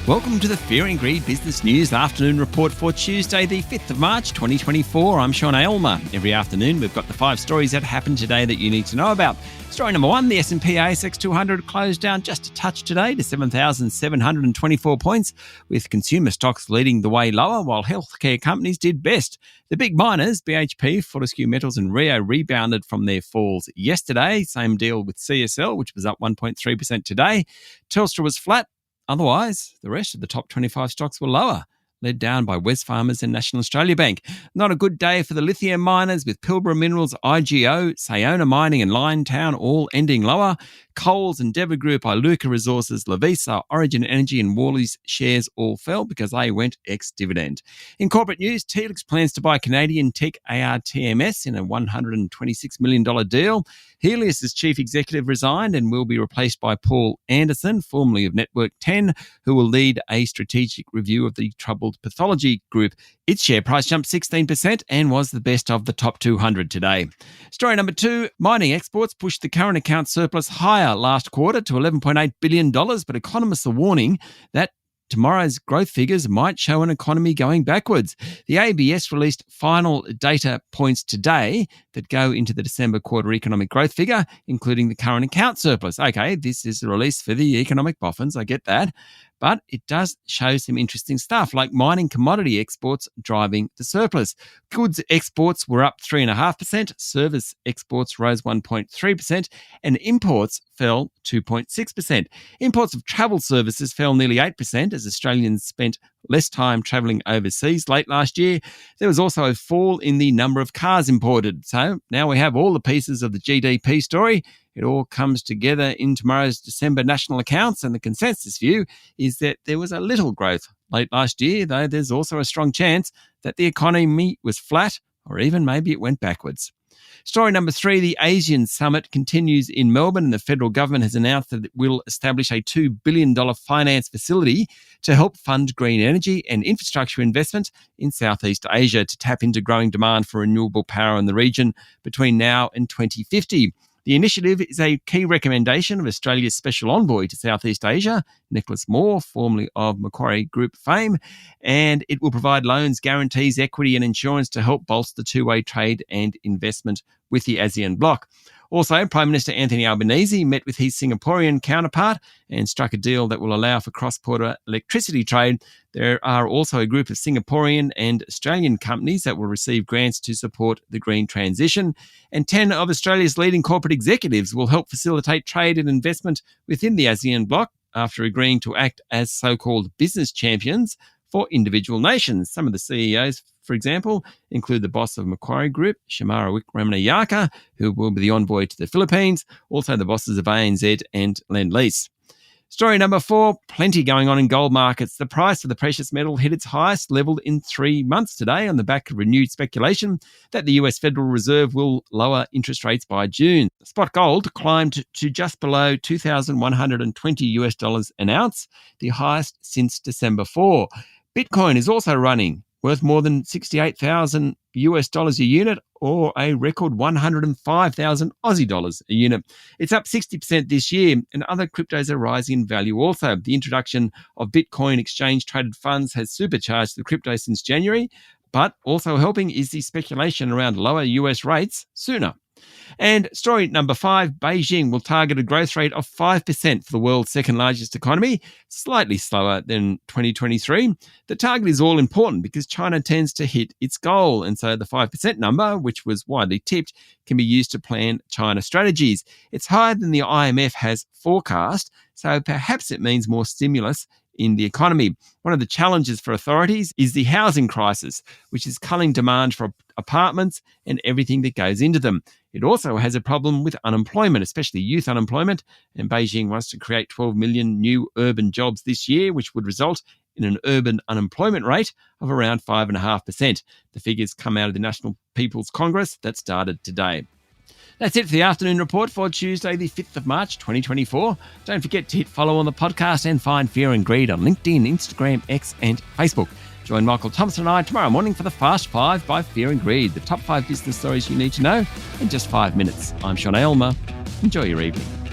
Welcome to the Fear and Greed Business News Afternoon Report for Tuesday, the 5th of March, 2024. I'm Sean Aylmer. Every afternoon, we've got the 5 stories that happened today that you need to know about. Story number 1, the S&P ASX 200 closed down just a touch today to 7,724 points, with consumer stocks leading the way lower, while healthcare companies did best. The big miners, BHP, Fortescue Metals and Rio, rebounded from their falls yesterday. Same deal with CSL, which was up 1.3% today. Telstra was flat. Otherwise, the rest of the top 25 stocks were lower, led down by Wesfarmers and National Australia Bank. Not a good day for the lithium miners, with Pilbara Minerals, IGO, Sayona Mining and Liontown all ending lower. Coles, Endeavour Group, Iluka Resources, Lovisa, Origin Energy and Worley's shares all fell because they went ex-dividend. In corporate news, Telix plans to buy Canadian tech ARTMS in a $126 million deal. Helios's chief executive resigned and will be replaced by Paul Anderson, formerly of Network 10, who will lead a strategic review of the troubled pathology group. Its share price jumped 16% and was the best of the top 200 today. Story number 2, mining exports pushed the current account surplus higher last quarter to $11.8 billion, but economists are warning that tomorrow's growth figures might show an economy going backwards. The ABS released final data points today that go into the December quarter economic growth figure, including the current account surplus. Okay, this is the release for the economic boffins, I get that. But it does show some interesting stuff, like mining commodity exports driving the surplus. Goods exports were up 3.5%, service exports rose 1.3%, and imports fell 2.6%. Imports of travel services fell nearly 8% as Australians spent less time travelling overseas late last year. There was also a fall in the number of cars imported. So now we have all the pieces of the GDP story. It all comes together in tomorrow's December national accounts, and the consensus view is that there was a little growth late last year, though there's also a strong chance that the economy was flat or even maybe it went backwards. Story number 3, the ASEAN Summit continues in Melbourne, and the federal government has announced that it will establish a $2 billion finance facility to help fund green energy and infrastructure investment in Southeast Asia to tap into growing demand for renewable power in the region between now and 2050. The initiative is a key recommendation of Australia's Special Envoy to Southeast Asia, Nicholas Moore, formerly of Macquarie Group fame, and it will provide loans, guarantees, equity and insurance to help bolster two-way trade and investment with the ASEAN bloc. Also, Prime Minister Anthony Albanese met with his Singaporean counterpart and struck a deal that will allow for cross-border electricity trade. There are also a group of Singaporean and Australian companies that will receive grants to support the green transition. And 10 of Australia's leading corporate executives will help facilitate trade and investment within the ASEAN bloc after agreeing to act as so-called business champions for individual nations. Some of the CEOs, for example, include the boss of Macquarie Group, Shamara Wickramanayaka, who will be the envoy to the Philippines, also the bosses of ANZ and Lend-Lease. Story number 4, plenty going on in gold markets. The price of the precious metal hit its highest level in 3 months today on the back of renewed speculation that the US Federal Reserve will lower interest rates by June. Spot gold climbed to just below $2,120 an ounce, the highest since December 4. Bitcoin is also running, worth more than $68,000 a unit, or a record 105,000 Aussie dollars a unit. It's up 60% this year, and other cryptos are rising in value also. The introduction of Bitcoin exchange-traded funds has supercharged the crypto since January, but also helping is the speculation around lower US rates sooner. And story number 5, Beijing will target a growth rate of 5% for the world's second largest economy, slightly slower than 2023. The target is all important because China tends to hit its goal, and so the 5% number, which was widely tipped, can be used to plan China strategies. It's higher than the IMF has forecast, so perhaps it means more stimulus in the economy. One of the challenges for authorities is the housing crisis, which is culling demand for apartments and everything that goes into them. It also has a problem with unemployment, especially youth unemployment, and Beijing wants to create 12 million new urban jobs this year, which would result in an urban unemployment rate of around 5.5%. The figures come out of the National People's Congress that started today. That's it for the afternoon report for Tuesday, the 5th of March, 2024. Don't forget to hit follow on the podcast and find Fear and Greed on LinkedIn, Instagram, X and Facebook. Join Michael Thompson and I tomorrow morning for the Fast 5 by Fear and Greed, the top 5 business stories you need to know in just 5 minutes. I'm Sean Aylmer. Enjoy your evening.